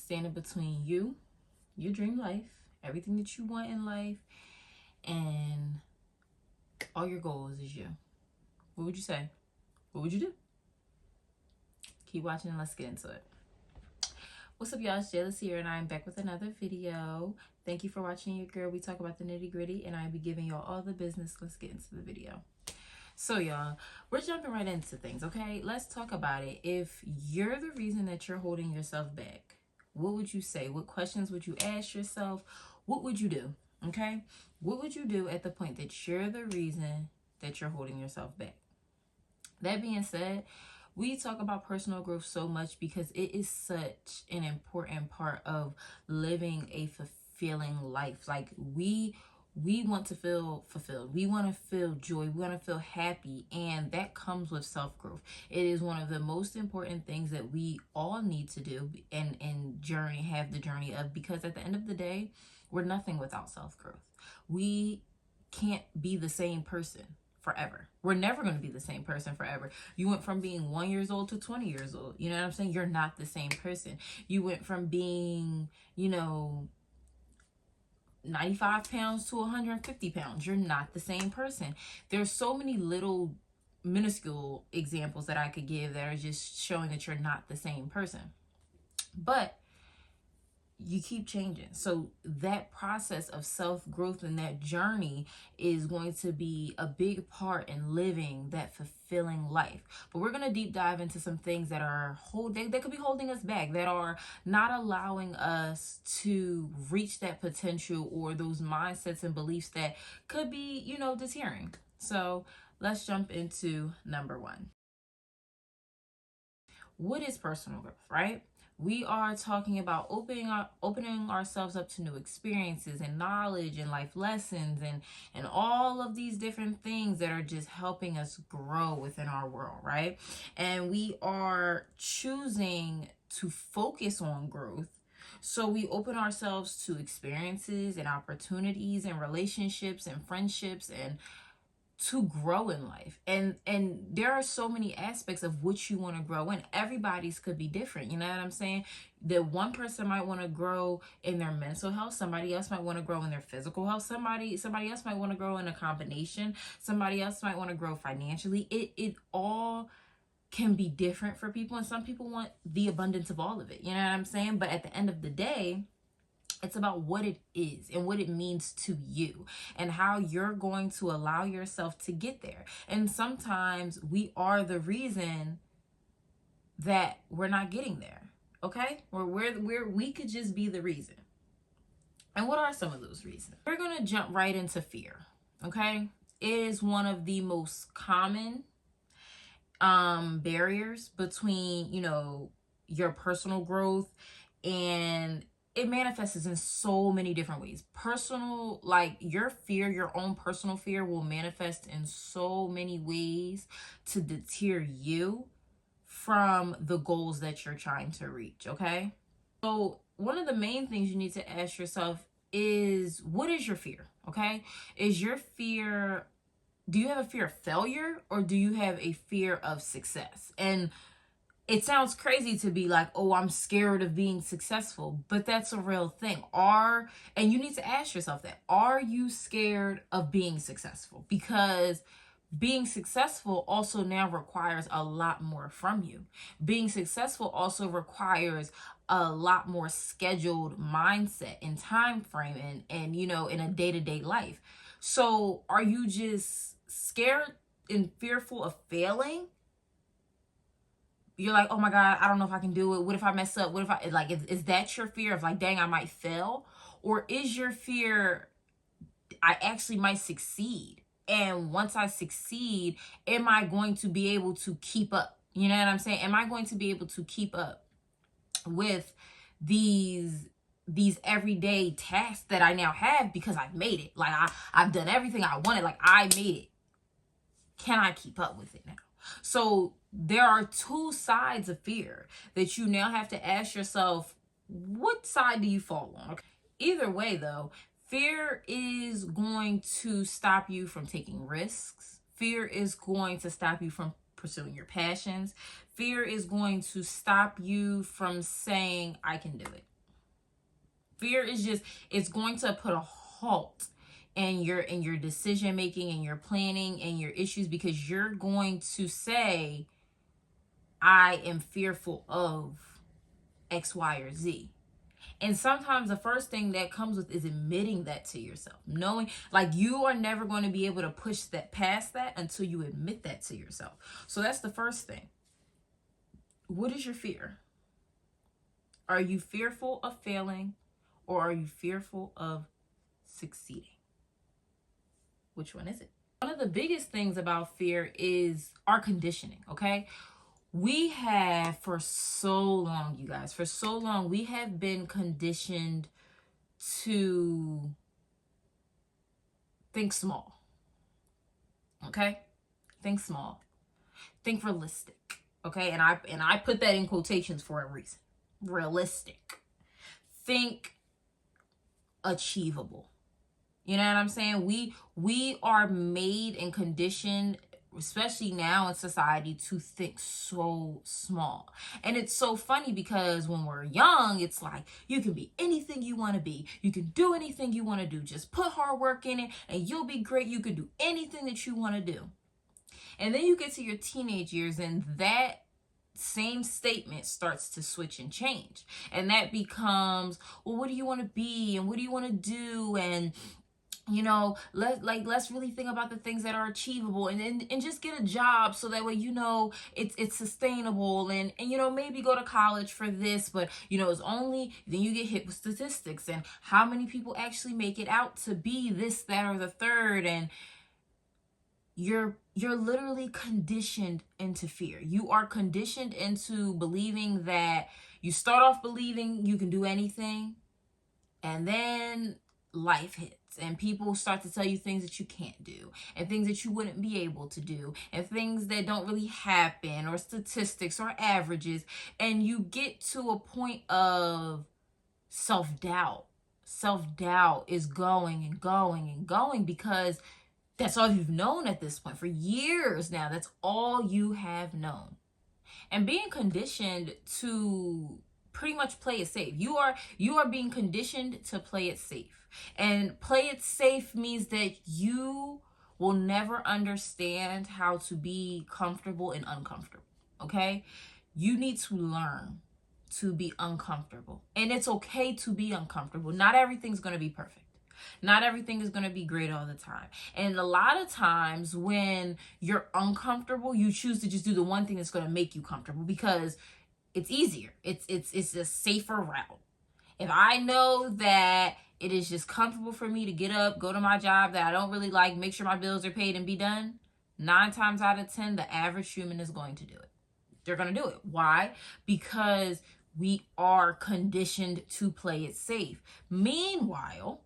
standing between you, your dream life, everything that you want in life, and all your goals is you. What would you say? What would you do? Keep watching and let's get into it. What's up, y'all? It's Jaylis here, and I'm back with another video. Thank you for watching your girl. We talk about the nitty gritty, and I'll be giving y'all all the business. Let's get into the video. So, y'all, we're jumping right into things, okay? Let's talk about it. If you're the reason that you're holding yourself back, what would you say? What questions would you ask yourself? What would you do? Okay? What would you do at the point that you're the reason that you're holding yourself back? That being said, we talk about personal growth so much because it is such an important part of living a fulfilling life. Like we want to feel fulfilled. We want to feel joy. We want to feel happy. And that comes with self-growth. It is one of the most important things that we all need to do and have the journey of, because at the end of the day, we're nothing without self-growth. We can't be the same person forever. We're never going to be the same person forever. You went from being 1 year old to 20 years old. You know what I'm saying? You're not the same person. You went from being, 95 pounds to 150 pounds. You're not the same person. There's so many little minuscule examples that I could give that are just showing that you're not the same person. But you keep changing. So that process of self-growth and that journey is going to be a big part in living that fulfilling life. But we're going to deep dive into some things that are that could be holding us back, that are not allowing us to reach that potential, or those mindsets and beliefs that could be, deterring. So let's jump into number one. What is personal growth, right? We are talking about opening ourselves up to new experiences and knowledge and life lessons and all of these different things that are just helping us grow within our world, right? And we are choosing to focus on growth. So we open ourselves to experiences and opportunities and relationships and friendships and to grow in life. And there are so many aspects of which you want to grow in. Everybody's could be different. You know what I'm saying? That one person might want to grow in their mental health. Somebody else might want to grow in their physical health. Somebody else might want to grow in a combination. Somebody else might want to grow financially. It all can be different for people. And some people want the abundance of all of it. You know what I'm saying? But at the end of the day, it's about what it is and what it means to you and how you're going to allow yourself to get there. And sometimes we are the reason that we're not getting there. Okay? We could just be the reason. And what are some of those reasons? We're going to jump right into fear. Okay? It is one of the most common barriers between, your personal growth, and it manifests in so many different ways. Personal, like your fear, your own personal fear will manifest in so many ways to deter you from the goals that you're trying to reach, okay? So one of the main things you need to ask yourself is, what is your fear, okay? Is your fear, do you have a fear of failure, or do you have a fear of success? And it sounds crazy to be like, oh, I'm scared of being successful, but that's a real thing. And you need to ask yourself that. Are you scared of being successful? Because being successful also now requires a lot more from you. Being successful also requires a lot more scheduled mindset and time frame and in a day-to-day life. So are you just scared and fearful of failing? You're like, oh my God, I don't know if I can do it. What if I mess up? What if is that your fear of like, dang, I might fail? Or is your fear, I actually might succeed? And once I succeed, am I going to be able to keep up? You know what I'm saying? Am I going to be able to keep up with these everyday tasks that I now have because I've made it? Like I've done everything I wanted. Like I made it. Can I keep up with it now? So there are two sides of fear that you now have to ask yourself, what side do you fall on? Okay. Either way, though, fear is going to stop you from taking risks. Fear is going to stop you from pursuing your passions. Fear is going to stop you from saying, I can do it. Fear is just, it's going to put a halt in your decision making and your planning and your issues, because you're going to say, I am fearful of X, Y, or Z. And sometimes the first thing that comes with is admitting that to yourself. Knowing, like, you are never going to be able to push that past that until you admit that to yourself. So that's the first thing. What is your fear? Are you fearful of failing, or are you fearful of succeeding? Which one is it? One of the biggest things about fear is our conditioning, okay? We have, for so long, you guys, for so long, we have been conditioned to think small, okay? Think small. Think realistic, okay? And I put that in quotations for a reason. Realistic. Think achievable. You know what I'm saying? We are made and conditioned, especially now in society, to think so small. And it's so funny because when we're young, it's like, you can be anything you want to be. You can do anything you want to do. Just put hard work in it and you'll be great. You can do anything that you want to do. And then you get to your teenage years and that same statement starts to switch and change. And that becomes, well, what do you want to be? And what do you want to do? And you know, let's really think about the things that are achievable, and just get a job so that way, you know, it's sustainable, and you know, maybe go to college for this, but you know, it's only then you get hit with statistics and how many people actually make it out to be this, that, or the third, and you're literally conditioned into fear. You are conditioned into believing that you start off believing you can do anything, and then life hits and people start to tell you things that you can't do and things that you wouldn't be able to do and things that don't really happen, or statistics or averages, and you get to a point of self-doubt. Self-doubt is going and going and going because that's all you've known at this point. For years now, that's all you have known. And being conditioned to pretty much play it safe. You are being conditioned to play it safe. And play it safe means that you will never understand how to be comfortable and uncomfortable. Okay? You need to learn to be uncomfortable. And it's okay to be uncomfortable. Not everything's going to be perfect. Not everything is going to be great all the time. And a lot of times when you're uncomfortable, you choose to just do the one thing that's going to make you comfortable because it's easier. It's a safer route. If I know that it is just comfortable for me to get up, go to my job that I don't really like, make sure my bills are paid and be done, 9 times out of 10, the average human is going to do it. They're going to do it. Why? Because we are conditioned to play it safe. Meanwhile,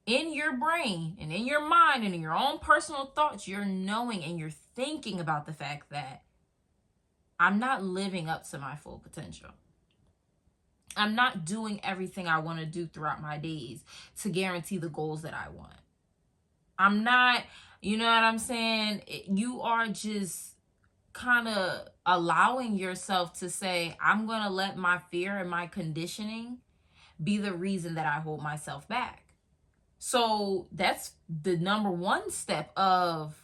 in your brain and in your mind and in your own personal thoughts, you're knowing and you're thinking about the fact that I'm not living up to my full potential. I'm not doing everything I want to do throughout my days to guarantee the goals that I want. I'm not, you know what I'm saying? You are just kind of allowing yourself to say, I'm going to let my fear and my conditioning be the reason that I hold myself back. So that's the number one step of,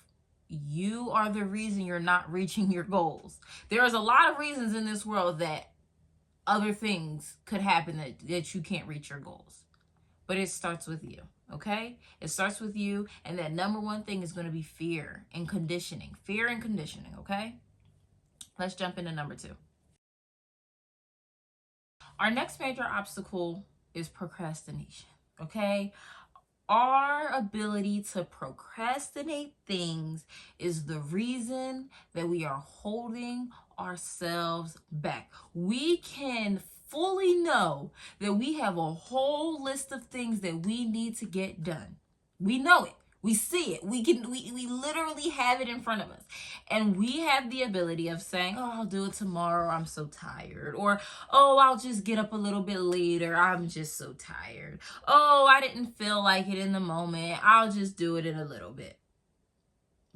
you are the reason you're not reaching your goals. There's a lot of reasons in this world that other things could happen that you can't reach your goals. But it starts with you, okay? It starts with you, and that number one thing is going to be fear and conditioning. Fear and conditioning, okay? Let's jump into number 2. Our next major obstacle is procrastination, okay? Our ability to procrastinate things is the reason that we are holding ourselves back. We can fully know that we have a whole list of things that we need to get done. We know it. We see it. We literally have it in front of us. And we have the ability of saying, oh, I'll do it tomorrow, I'm so tired. Or, oh, I'll just get up a little bit later, I'm just so tired. Oh, I didn't feel like it in the moment, I'll just do it in a little bit.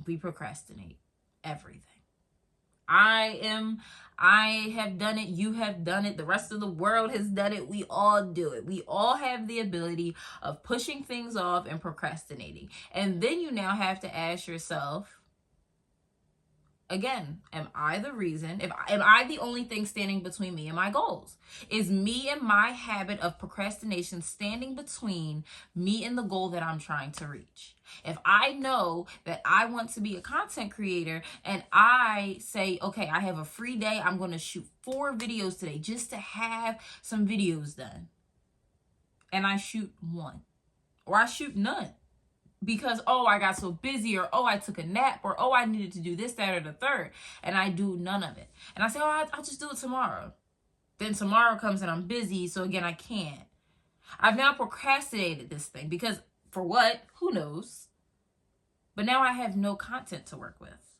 We procrastinate everything. I have done it. You have done it. The rest of the world has done it. We all do it. We all have the ability of pushing things off and procrastinating. And then you now have to ask yourself, again, am I the reason? Am I the only thing standing between me and my goals? Is me and my habit of procrastination standing between me and the goal that I'm trying to reach? If I know that I want to be a content creator and I say, okay, I have a free day, I'm going to shoot 4 videos today just to have some videos done. And I shoot 1 or I shoot none. Because, oh, I got so busy, or, oh, I took a nap, or, oh, I needed to do this, that, or the third, and I do none of it. And I say, oh, I'll just do it tomorrow. Then tomorrow comes and I'm busy, so again, I can't. I've now procrastinated this thing because, for what? Who knows? But now I have no content to work with.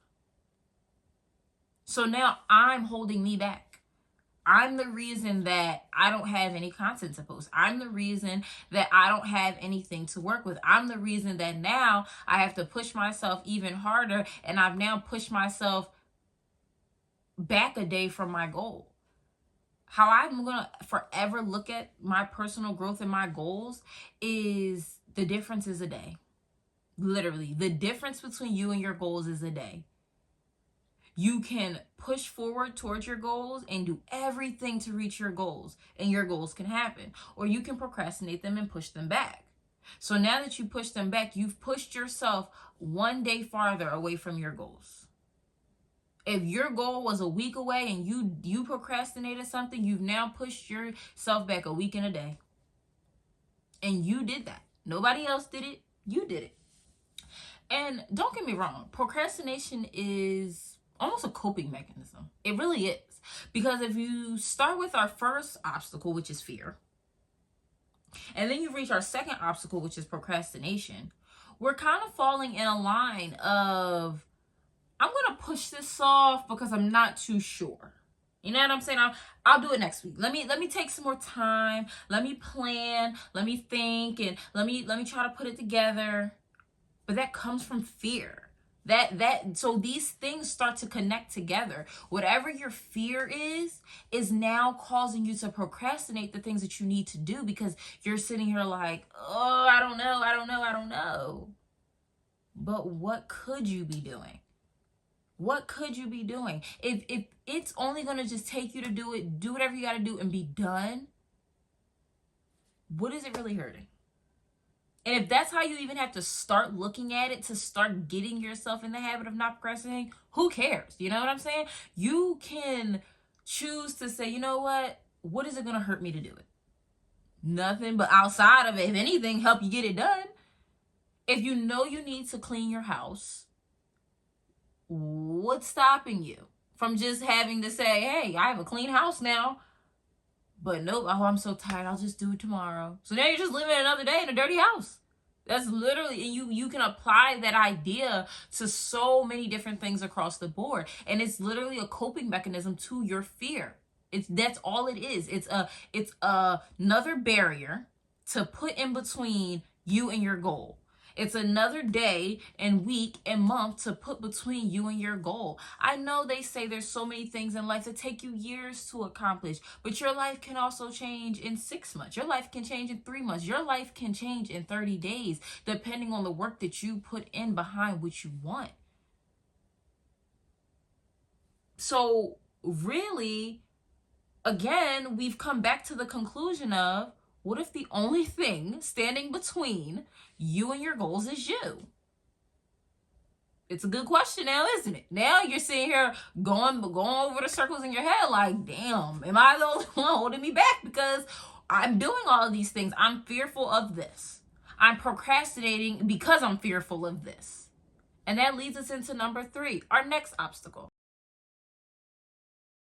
So now I'm holding me back. I'm the reason that I don't have any content to post. I'm the reason that I don't have anything to work with. I'm the reason that now I have to push myself even harder, and I've now pushed myself back a day from my goal. How I'm going to forever look at my personal growth and my goals is the difference is a day. Literally, the difference between you and your goals is a day. You can push forward towards your goals and do everything to reach your goals, and your goals can happen. Or you can procrastinate them and push them back. So now that you push them back, you've pushed yourself one day farther away from your goals. If your goal was a week away and you procrastinated something, you've now pushed yourself back a week and a day. And you did that. Nobody else did it. You did it. And don't get me wrong, procrastination is almost a coping mechanism. It really is. Because if you start with our first obstacle, which is fear, and then you reach our second obstacle, which is procrastination, we're kind of falling in a line of, I'm going to push this off because I'm not too sure. You know what I'm saying? I'll do it next week. Let me take some more time. Let me plan. Let me think, and let me try to put it together. But that comes from fear. So these things start to connect together. Whatever your fear is now causing you to procrastinate the things that you need to do, because you're sitting here like, oh, I don't know. But what could you be doing? What could you be doing? If it's only going to just take you to do whatever you got to do and be done, what is it really hurting? And if that's how you even have to start looking at it to start getting yourself in the habit of not procrastinating, who cares? You know what I'm saying? You can choose to say, you know what is it going to hurt me to do it? Nothing, but outside of it, if anything, help you get it done. If you know you need to clean your house, what's stopping you from just having to say, hey, I have a clean house now? But nope, oh, I'm so tired, I'll just do it tomorrow. So now you're just living another day in a dirty house. That's literally, and you can apply that idea to so many different things across the board. And it's literally a coping mechanism to your fear. That's all it is. It's another barrier to put in between you and your goal. It's another day and week and month to put between you and your goal. I know they say there's so many things in life that take you years to accomplish, but your life can also change in 6 months. Your life can change in 3 months. Your life can change in 30 days, depending on the work that you put in behind what you want. So really, again, we've come back to the conclusion of, what if the only thing standing between you and your goals is you? It's a good question now, isn't it? Now you're sitting here going over the circles in your head like, damn, am I the only one holding me back? Because I'm doing all of these things. I'm fearful of this. I'm procrastinating because I'm fearful of this. And that leads us into number 3, our next obstacle.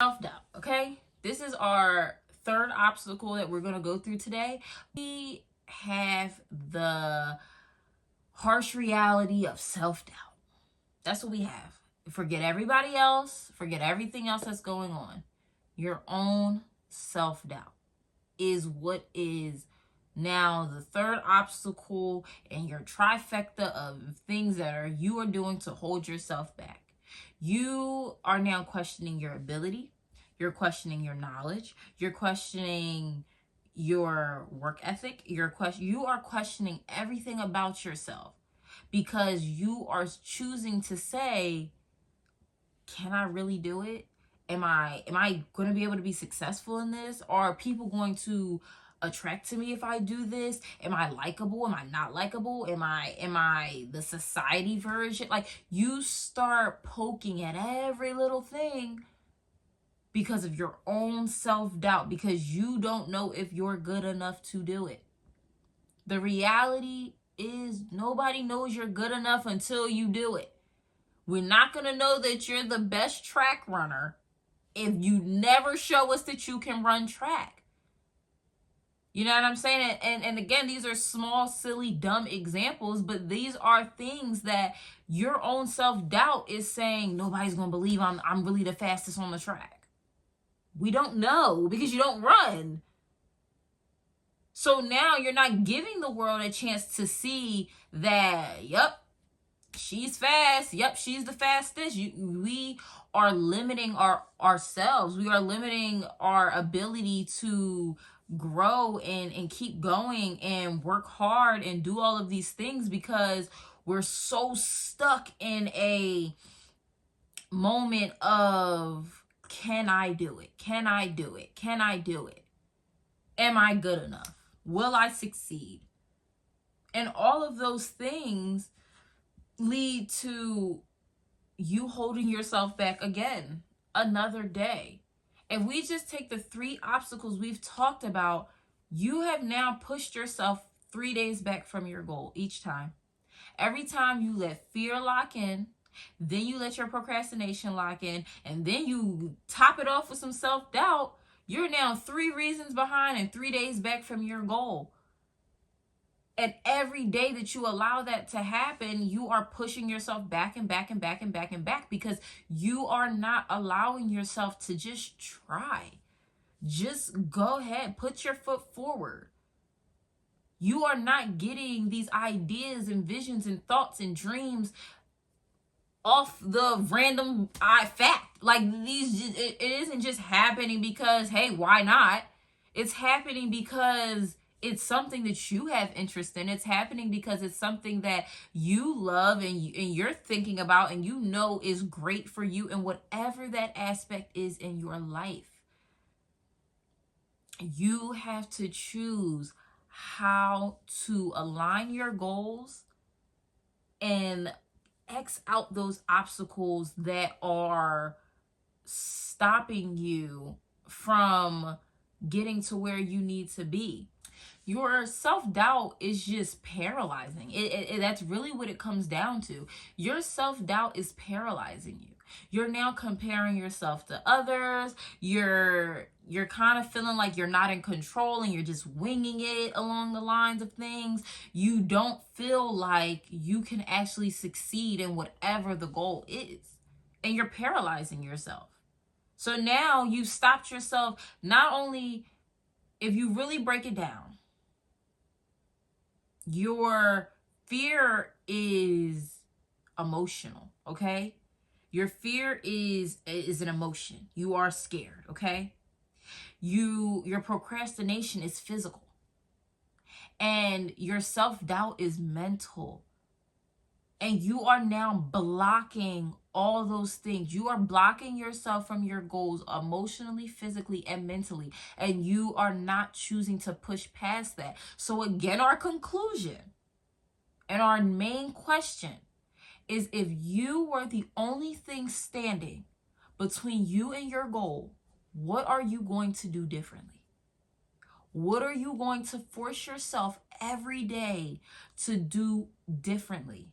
Self-doubt, okay? This is our third obstacle that we're going to go through today. We have the harsh reality of self-doubt. That's what we have. Forget everybody else. Forget everything else that's going on. Your own self-doubt is what is now the third obstacle in your trifecta of things that you are doing to hold yourself back. You are now questioning your ability. You're questioning your knowledge. You're questioning your work ethic. You are questioning everything about yourself because you are choosing to say, can I really do it? Am I going to be able to be successful in this? Are people going to attract to me if I do this? Am I likable? Am I not likable? Am I the society version? Like, you start poking at every little thing because of your own self-doubt, because you don't know if you're good enough to do it. The reality is nobody knows you're good enough until you do it. We're not going to know that you're the best track runner if you never show us that you can run track. You know what I'm saying? And again, these are small, silly, dumb examples, but these are things that your own self-doubt is saying, nobody's going to believe I'm really the fastest on the track. We don't know because you don't run. So now you're not giving the world a chance to see that, yep, she's fast. Yep, she's the fastest. We are limiting ourselves. We are limiting our ability to grow and keep going and work hard and do all of these things because we're so stuck in a moment of, can I do it? Can I do it? Can I do it? Am I good enough? Will I succeed? And all of those things lead to you holding yourself back again another day. If we just take the 3 obstacles we've talked about, you have now pushed yourself 3 days back from your goal each time. Every time you let fear lock in, then you let your procrastination lock in, and then you top it off with some self-doubt, you're now 3 reasons behind and 3 days back from your goal. And every day that you allow that to happen, you are pushing yourself back and back and back and back and back because you are not allowing yourself to just try. Just go ahead, put your foot forward. You are not getting these ideas and visions and thoughts and dreams off the random fact. Like, it isn't just happening because, hey, why not? It's happening because it's something that you have interest in. It's happening because it's something that you love and you're thinking about and you know is great for you and whatever that aspect is in your life. You have to choose how to align your goals and X out those obstacles that are stopping you from getting to where you need to be. Your self-doubt is just paralyzing. That's really what it comes down to. Your self-doubt is paralyzing you. You're now comparing yourself to others. You're kind of feeling like you're not in control and you're just winging it along the lines of things. You don't feel like you can actually succeed in whatever the goal is. And you're paralyzing yourself. So now you've stopped yourself. Not only, if you really break it down, your fear is emotional, okay? Your fear is an emotion. You are scared, okay? Your procrastination is physical. And your self-doubt is mental. And you are now blocking all those things. You are blocking yourself from your goals emotionally, physically, and mentally. And you are not choosing to push past that. So again, our conclusion and our main question is, if you were the only thing standing between you and your goal, what are you going to do differently? What are you going to force yourself every day to do differently?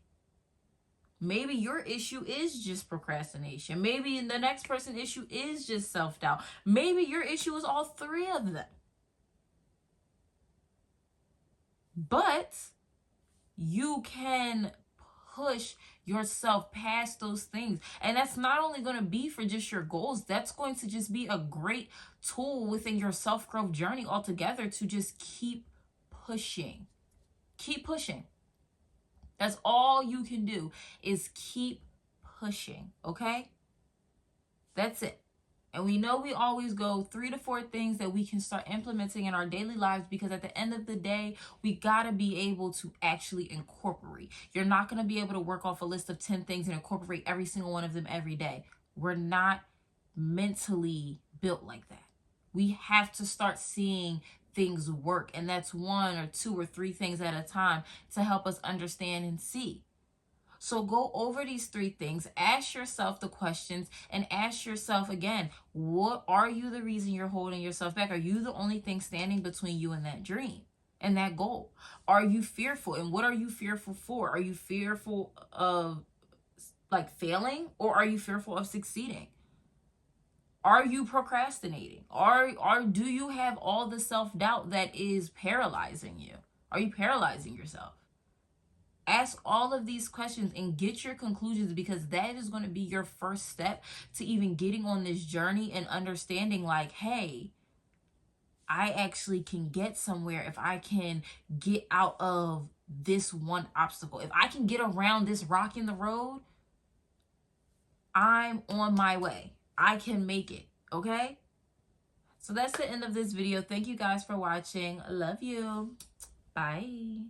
Maybe your issue is just procrastination. Maybe the next person's issue is just self-doubt. Maybe your issue is all 3 of them. But you can push yourself past those things. And that's not only going to be for just your goals, that's going to just be a great tool within your self-growth journey altogether to just keep pushing. Keep pushing. That's all you can do, is keep pushing, okay? That's it. And we know we always go 3 to 4 things that we can start implementing in our daily lives, because at the end of the day, we got to be able to actually incorporate. You're not going to be able to work off a list of 10 things and incorporate every single one of them every day. We're not mentally built like that. We have to start seeing things work, and that's 1 or 2 or 3 things at a time to help us understand and see. So go over these 3 things, ask yourself the questions, and ask yourself again, what are you the reason you're holding yourself back? Are you the only thing standing between you and that dream and that goal? Are you fearful? And what are you fearful for? Are you fearful of like failing, or are you fearful of succeeding? Are you procrastinating? Do you have all the self-doubt that is paralyzing you? Are you paralyzing yourself? Ask all of these questions and get your conclusions, because that is going to be your first step to even getting on this journey and understanding like, hey, I actually can get somewhere if I can get out of this one obstacle. If I can get around this rock in the road, I'm on my way. I can make it, okay? So that's the end of this video. Thank you guys for watching. I love you. Bye.